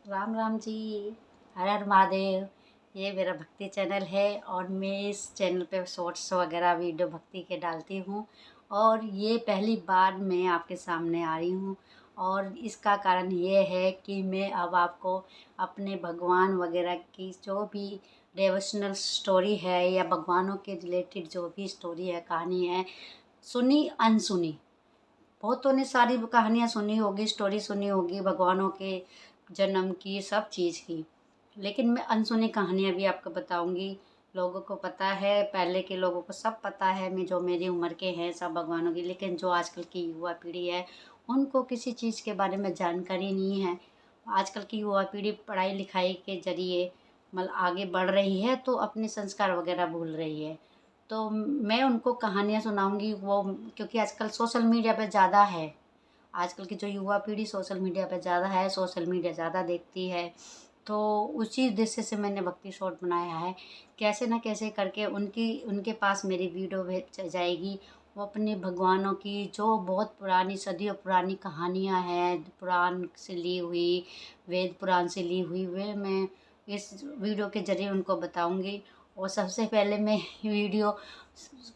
राम राम जी। हर हर महादेव। ये मेरा भक्ति चैनल है और मैं इस चैनल पे शॉर्ट्स वगैरह वीडियो भक्ति के डालती हूँ और ये पहली बार मैं आपके सामने आ रही हूँ। और इसका कारण ये है कि मैं अब आपको अपने भगवान वगैरह की जो भी डिवोशनल स्टोरी है या भगवानों के रिलेटेड जो भी स्टोरी है, कहानी है, सुनी अनसुनी, बहुतों ने सारी कहानियाँ सुनी होगी, स्टोरी सुनी होगी भगवानों के जन्म की, सब चीज़ की, लेकिन मैं अनसुनी कहानियाँ भी आपको बताऊंगी। लोगों को पता है, पहले के लोगों को सब पता है, मैं जो मेरी उम्र के हैं सब भगवानों की, लेकिन जो आजकल की युवा पीढ़ी है उनको किसी चीज़ के बारे में जानकारी नहीं है। आजकल की युवा पीढ़ी पढ़ाई लिखाई के ज़रिए मतलब आगे बढ़ रही है तो अपने संस्कार वगैरह भूल रही है। तो मैं उनको कहानियाँ सुनाऊंगी वो, क्योंकि आजकल सोशल मीडिया पे ज़्यादा है। आजकल की जो युवा पीढ़ी सोशल मीडिया पे ज़्यादा है, सोशल मीडिया ज़्यादा देखती है, तो उसी उद्देश्य से मैंने भक्ति शॉर्ट बनाया है। कैसे ना कैसे करके उनके पास मेरी वीडियो भेज जाएगी। वो अपने भगवानों की जो बहुत पुरानी, सदियों पुरानी कहानियाँ हैं, पुराण से ली हुई, वेद पुराण से ली हुई, वे मैं इस वीडियो के ज़रिए उनको बताऊंगी। और सबसे पहले मैं वीडियो,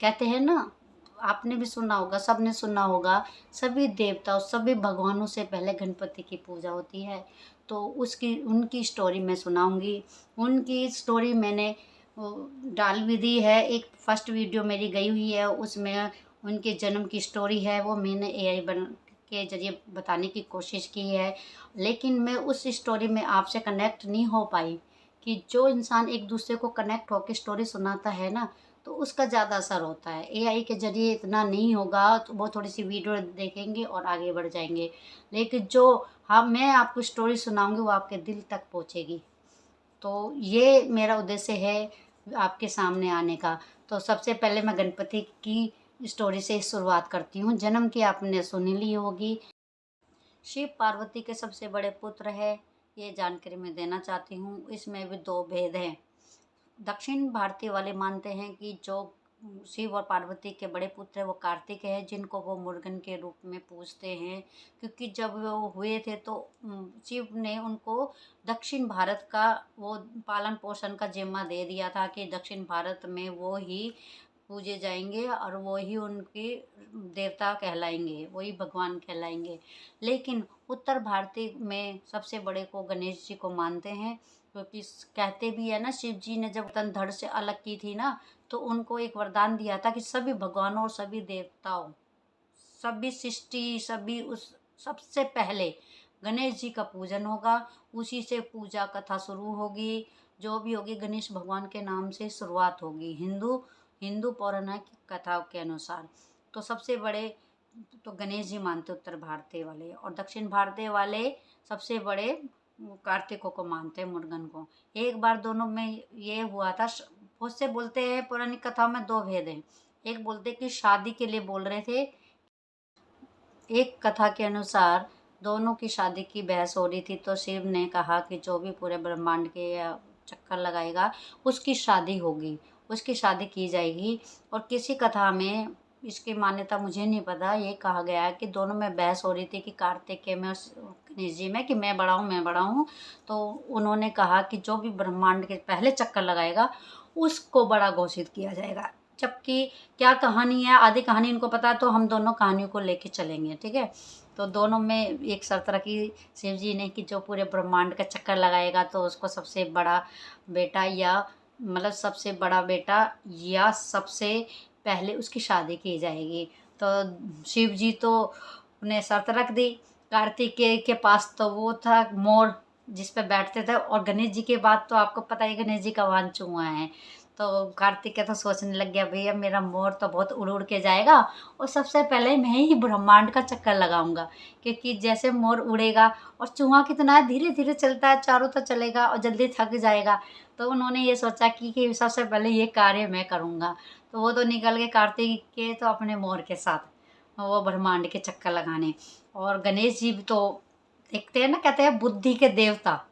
कहते हैं ना, आपने भी सुना होगा, सबने सुना होगा, सभी देवताओं सभी भगवानों से पहले गणपति की पूजा होती है। तो उसकी उनकी स्टोरी मैं सुनाऊंगी। उनकी स्टोरी मैंने डाल भी दी है। एक फर्स्ट वीडियो मेरी गई हुई है, उसमें उनके जन्म की स्टोरी है, वो मैंने एआई बन के जरिए बताने की कोशिश की है। लेकिन मैं उस स्टोरी में आपसे कनेक्ट नहीं हो पाई कि जो इंसान एक दूसरे को कनेक्ट होकर स्टोरी सुनाता है ना, तो उसका ज़्यादा असर होता है। एआई के ज़रिए इतना नहीं होगा, तो वो थोड़ी सी वीडियो देखेंगे और आगे बढ़ जाएंगे, लेकिन जो हाँ मैं आपको स्टोरी सुनाऊंगी वो आपके दिल तक पहुंचेगी। तो ये मेरा उद्देश्य है आपके सामने आने का। तो सबसे पहले मैं गणपति की स्टोरी से शुरुआत करती हूँ। जन्म की आपने सुन ली होगी। शिव पार्वती के सबसे बड़े पुत्र है, ये जानकारी मैं देना चाहती हूँ। इसमें भी दो भेद हैं। दक्षिण भारतीय वाले मानते हैं कि जो शिव और पार्वती के बड़े पुत्र हैं वो कार्तिक है, जिनको वो मुर्गन के रूप में पूजते हैं, क्योंकि जब वो हुए थे तो शिव ने उनको दक्षिण भारत का वो पालन पोषण का जिम्मा दे दिया था कि दक्षिण भारत में वो ही पूजे जाएंगे और वो ही उनकी देवता कहलाएंगे, वही भगवान कहलाएंगे। लेकिन उत्तर भारतीय में सबसे बड़े को गणेश जी को मानते हैं, क्योंकि कहते भी है ना, शिव जी ने जब तन धड़ से अलग की थी ना, तो उनको एक वरदान दिया था कि सभी भगवानों और सभी देवताओं, सभी सृष्टि, सभी उस सबसे पहले गणेश जी का पूजन होगा। उसी से पूजा कथा शुरू होगी, जो भी होगी गणेश भगवान के नाम से शुरुआत होगी, हिंदू हिंदू पौराणिक कथाओं के अनुसार। तो सबसे बड़े तो गणेश जी मानते उत्तर भारतीय वाले, और दक्षिण भारतीय वाले सबसे बड़े कार्तिकों को मानते हैं, मुर्गन को। एक बार दोनों में ये हुआ था, बहुत से बोलते हैं पौराणिक कथाओं में दो भेद हैं। एक बोलते कि शादी के लिए बोल रहे थे, एक कथा के अनुसार दोनों की शादी की बहस हो रही थी, तो शिव ने कहा कि जो भी पूरे ब्रह्मांड के चक्कर लगाएगा उसकी शादी होगी, उसकी शादी की जाएगी। और किसी कथा में, इसकी मान्यता मुझे नहीं पता, ये कहा गया है कि दोनों में बहस हो रही थी कि कार्तिकेय में और गणेश जी में, कि मैं बड़ा हूँ मैं बड़ा हूँ। तो उन्होंने कहा कि जो भी ब्रह्मांड के पहले चक्कर लगाएगा उसको बड़ा घोषित किया जाएगा। जबकि क्या कहानी है, आधी कहानी इनको पता है, तो हम दोनों कहानियों को लेके चलेंगे, ठीक है। तो दोनों में एक शर्त रखी शिव जी ने कि जो पूरे ब्रह्मांड का चक्कर लगाएगा तो उसको सबसे बड़ा बेटा, या मतलब सबसे बड़ा बेटा या सबसे पहले उसकी शादी की जाएगी। तो शिव जी तो ने शर्त रख दी। कार्तिकेय के पास तो वो था मोर जिस पे बैठते थे, और गणेश जी के बाद तो आपको पता है गणेश जी का वाहन चूहा है। तो कार्तिकेय तो सोचने लग गया, भैया मेरा मोर तो बहुत उड़ उड़ के जाएगा और सबसे पहले मैं ही ब्रह्मांड का चक्कर लगाऊंगा, क्योंकि जैसे मोर उड़ेगा और चूहा कितना है, धीरे धीरे चलता है, चारों तो चलेगा और जल्दी थक जाएगा। तो उन्होंने ये सोचा कि सबसे पहले ये कार्य मैं करूँगा। तो वो तो निकल गए कार्तिकेय तो अपने मोर के साथ वो ब्रह्मांड के चक्कर लगाने। और गणेश जी भी तो देखते हैं ना, कहते हैं बुद्धि के देवता,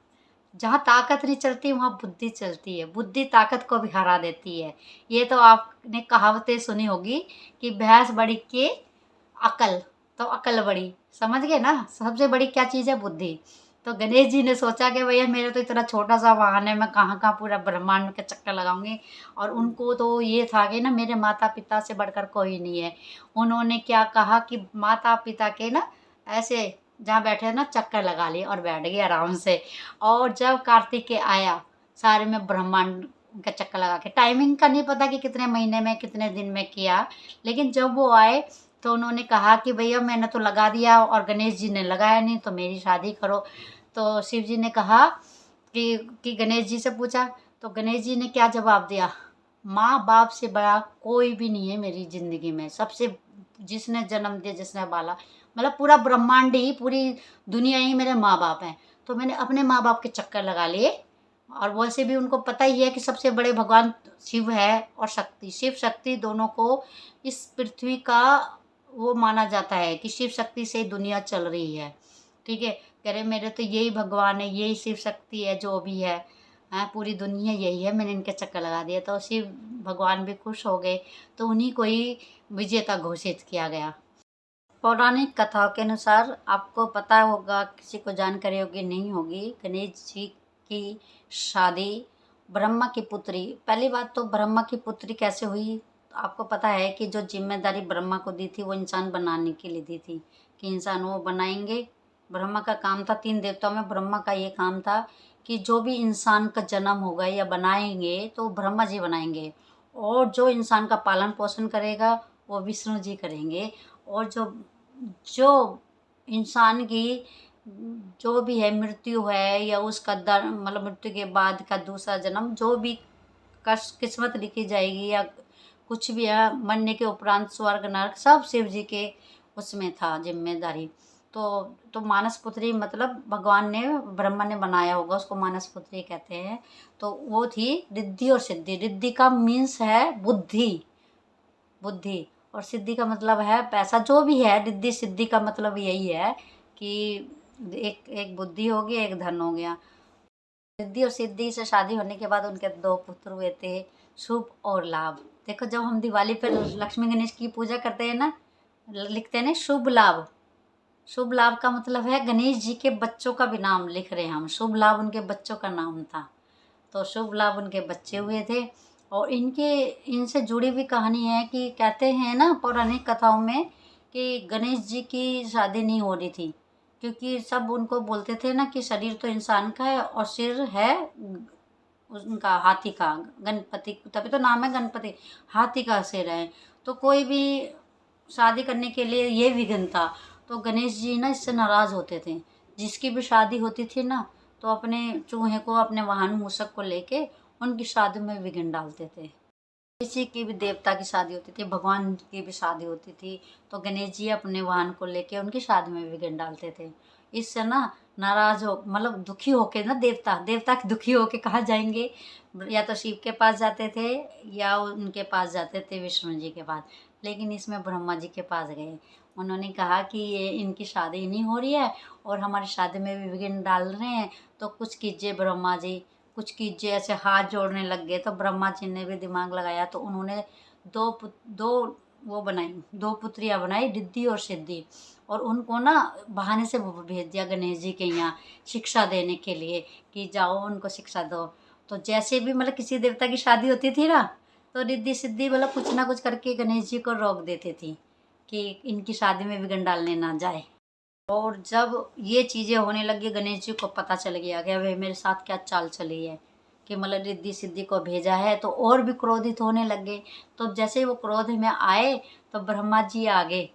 जहाँ ताकत नहीं चलती वहाँ बुद्धि चलती है, बुद्धि ताकत को भी हरा देती है। ये तो आपने कहावतें सुनी होगी कि भैंस बड़ी के अकल, तो अकल बड़ी, समझ गए ना, सबसे बड़ी क्या चीज़ है, बुद्धि। तो गणेश जी ने सोचा कि भैया मेरा तो इतना छोटा सा वाहन है, मैं कहाँ कहाँ पूरा ब्रह्मांड के चक्कर लगाऊंगी। और उनको तो ये था कि ना मेरे माता पिता से बढ़कर कोई नहीं है। उन्होंने क्या कहा कि माता पिता के ना ऐसे जहाँ बैठे ना चक्कर लगा लिए और बैठ गए आराम से। और जब कार्तिकेय आया, सारे में ब्रह्मांड का चक्कर लगा के, टाइमिंग का नहीं पता कि कितने महीने में कितने दिन में किया, लेकिन जब वो आए तो उन्होंने कहा कि भैया मैंने तो लगा दिया और गणेश जी ने लगाया नहीं, तो मेरी शादी करो। तो शिव जी ने कहा कि गणेश जी से पूछा, तो गणेश जी ने क्या जवाब दिया, माँ बाप से बड़ा कोई भी नहीं है मेरी ज़िंदगी में। सबसे जिसने जन्म दिया, जिसने पाला, मतलब पूरा ब्रह्मांड ही, पूरी दुनिया ही मेरे माँ बाप हैं। तो मैंने अपने माँ बाप के चक्कर लगा लिए। और वैसे भी उनको पता ही है कि सबसे बड़े भगवान शिव है और शक्ति, शिव शक्ति दोनों को इस पृथ्वी का वो माना जाता है कि शिव शक्ति से दुनिया चल रही है। ठीक है, कह रहे मेरे तो यही भगवान है, यही शिव शक्ति है जो भी है, हाँ पूरी दुनिया यही है, मैंने इनके चक्कर लगा दिया। तो शिव भगवान भी खुश हो गए, तो उन्हीं को ही विजेता घोषित किया गया। पौराणिक कथाओं के अनुसार, आपको पता होगा, किसी को जानकारी होगी नहीं होगी, गणेश जी की शादी ब्रह्मा की पुत्री, पहली बात तो ब्रह्मा की पुत्री कैसे हुई, आपको पता है कि जो जिम्मेदारी ब्रह्मा को दी थी वो इंसान बनाने के लिए दी थी कि इंसान वो बनाएंगे। ब्रह्मा का काम था, 3 देवताओं में ब्रह्मा का ये काम था कि जो भी इंसान का जन्म होगा या बनाएंगे तो ब्रह्मा जी बनाएंगे, और जो इंसान का पालन पोषण करेगा वो विष्णु जी करेंगे। और जो जो इंसान की जो भी है मृत्यु है या उसका दर मतलब मृत्यु के बाद का दूसरा जन्म, जो भी किस्मत लिखी जाएगी या कुछ भी है, मरने के उपरांत स्वर्ग नरक सब शिव जी के उसमें था जिम्मेदारी। तो मानस पुत्री मतलब भगवान ने, ब्रह्मा ने बनाया होगा, उसको मानस पुत्री कहते हैं। तो वो थी रिद्धि और सिद्धि। रिद्धि का मीन्स है बुद्धि, बुद्धि, और सिद्धि का मतलब है पैसा। जो भी है, रिद्धि सिद्धि का मतलब यही है कि एक एक बुद्धि हो गई, एक धन हो गया। रिद्धि और सिद्धि से शादी होने के बाद उनके 2 पुत्र हुए थे, शुभ और लाभ। देखो जब हम दिवाली पर लक्ष्मी गणेश की पूजा करते हैं ना, लिखते हैं ना शुभ लाभ। शुभ लाभ का मतलब है गणेश जी के बच्चों का भी नाम लिख रहे हैं हम, शुभ लाभ उनके बच्चों का नाम था। तो शुभ लाभ उनके बच्चे हुए थे। और इनसे जुड़ी हुई कहानी है कि कहते हैं ना पौराणिक कथाओं में कि गणेश जी की शादी नहीं हो रही थी, क्योंकि सब उनको बोलते थे ना कि शरीर तो इंसान का है और सिर है उनका हाथी का, गणपति, तभी तो नाम है गणपति, हाथी का सिर है। तो कोई भी शादी करने के लिए ये विघ्न था। तो गणेश जी ना इससे नाराज़ होते थे। जिसकी भी शादी होती थी ना, तो अपने चूहे को, अपने वाहन मूषक को लेके उनकी शादी में विघ्न डालते थे। किसी की भी देवता की शादी होती थी, भगवान की भी शादी होती थी, तो गणेश जी अपने वाहन को लेके उनकी शादी में विघ्न डालते थे। इससे ना नाराज हो, मतलब दुखी होके ना, देवता दुखी होके कहाँ जाएंगे, या तो शिव के पास जाते थे या उनके पास जाते थे विष्णु जी के पास। लेकिन इसमें ब्रह्मा जी के पास गए। उन्होंने कहा कि ये इनकी शादी नहीं हो रही है और हमारी शादी में भी विघ्न डाल रहे हैं, तो कुछ कीजिए ब्रह्मा जी, कुछ कीजिए। ऐसे हाथ जोड़ने लग गए। तो ब्रह्मा जी ने भी दिमाग लगाया, तो उन्होंने दो वो बनाई, 2 पुत्रियाँ बनाई, रिद्धि और सिद्धि। और उनको ना बहाने से भेज दिया गणेश जी के यहाँ शिक्षा देने के लिए कि जाओ उनको शिक्षा दो। तो जैसे भी मतलब किसी देवता की शादी होती थी ना, तो रिद्धि सिद्धि मतलब कुछ ना कुछ करके गणेश जी को रोक देती थी कि इनकी शादी में विघ्न डालने ना जाए। और जब ये चीज़ें होने लगी, गणेश जी को पता चल गया कि भाई मेरे साथ क्या चाल चली है, कि मतलब रिद्धि सिद्धि को भेजा है, तो और भी क्रोधित होने लगे। तो जैसे वो क्रोध में आए तो ब्रह्मा जी आगे,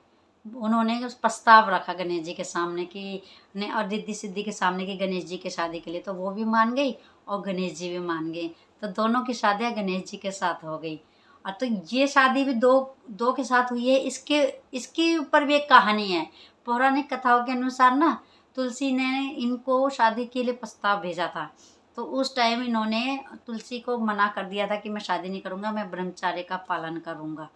उन्होंने प्रस्ताव रखा गणेश जी के सामने कि ने, और रिद्धि सिद्धि के सामने कि गणेश जी की शादी के लिए। तो वो भी मान गई और गणेश जी भी मान गए। तो दोनों की शादियाँ गणेश जी के साथ हो गई। और तो ये शादी भी दो दो के साथ हुई है। इसके ऊपर भी एक कहानी है। पौराणिक कथाओं के अनुसार ना, तुलसी ने इनको शादी के लिए प्रस्ताव भेजा था। तो उस टाइम इन्होंने तुलसी को मना कर दिया था कि मैं शादी नहीं करूँगा, मैं ब्रह्मचार्य का पालन करूँगा।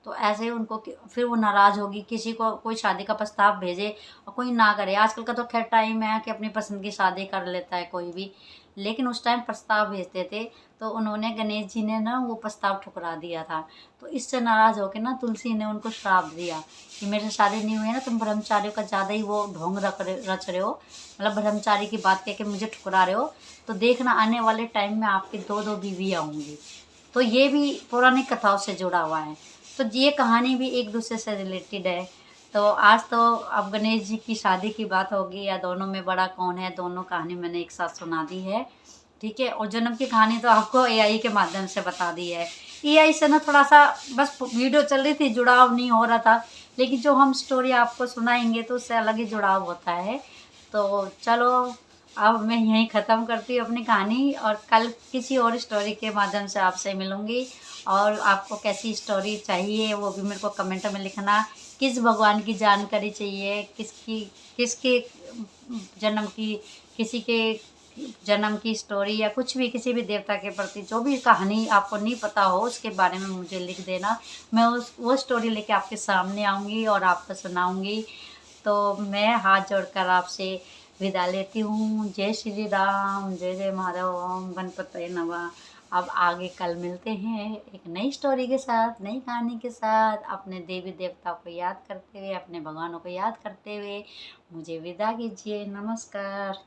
तो ऐसे ही उनको फिर वो नाराज़ होगी, किसी को कोई शादी का प्रस्ताव भेजे और कोई ना करे। आजकल का तो खैर टाइम है कि अपनी पसंद की शादी कर लेता है कोई भी, लेकिन उस टाइम प्रस्ताव भेजते थे तो उन्होंने, गणेश जी ने ना वो प्रस्ताव ठुकरा दिया था। तो इससे नाराज़ होकर ना तुलसी ने उनको श्राप दिया कि मेरे से शादी नहीं हुई है ना, तुम ब्रह्मचारियों का ज़्यादा ही वो ढोंग रच रहे हो, मतलब ब्रह्मचारी की बात कह के मुझे ठुकरा रहे हो, तो देखना आने वाले टाइम में आपकी 2-2 बीवियाँ होंगी। तो ये भी पौराणिक कथाओं से जुड़ा हुआ है। तो ये कहानी भी एक दूसरे से रिलेटेड है। तो आज तो अब गणेश जी की शादी की बात होगी या दोनों में बड़ा कौन है, दोनों कहानी मैंने एक साथ सुना दी है, ठीक है। और जन्म की कहानी तो आपको एआई के माध्यम से बता दी है। एआई से ना थोड़ा सा बस वीडियो चल रही थी, जुड़ाव नहीं हो रहा था, लेकिन जो हम स्टोरी आपको सुनाएंगे तो उससे अलग ही जुड़ाव होता है। तो चलो अब मैं यहीं ख़त्म करती हूँ अपनी कहानी, और कल किसी और स्टोरी के माध्यम से आपसे मिलूँगी। और आपको कैसी स्टोरी चाहिए वो भी मेरे को कमेंट में लिखना। किस भगवान की जानकारी चाहिए, किसके जन्म की, किसी के जन्म की स्टोरी, या कुछ भी किसी भी देवता के प्रति जो भी कहानी आपको नहीं पता हो उसके बारे में मुझे लिख देना। मैं वो स्टोरी लेके आपके सामने आऊँगी और आपको सुनाऊँगी। तो मैं हाथ जोड़कर आपसे विदा लेती हूँ। जय श्री राम, जय जय माधव, ओम गणपतये नमः। अब आगे कल मिलते हैं एक नई स्टोरी के साथ, नई कहानी के साथ, अपने देवी देवता को याद करते हुए, अपने भगवानों को याद करते हुए मुझे विदा कीजिए। नमस्कार।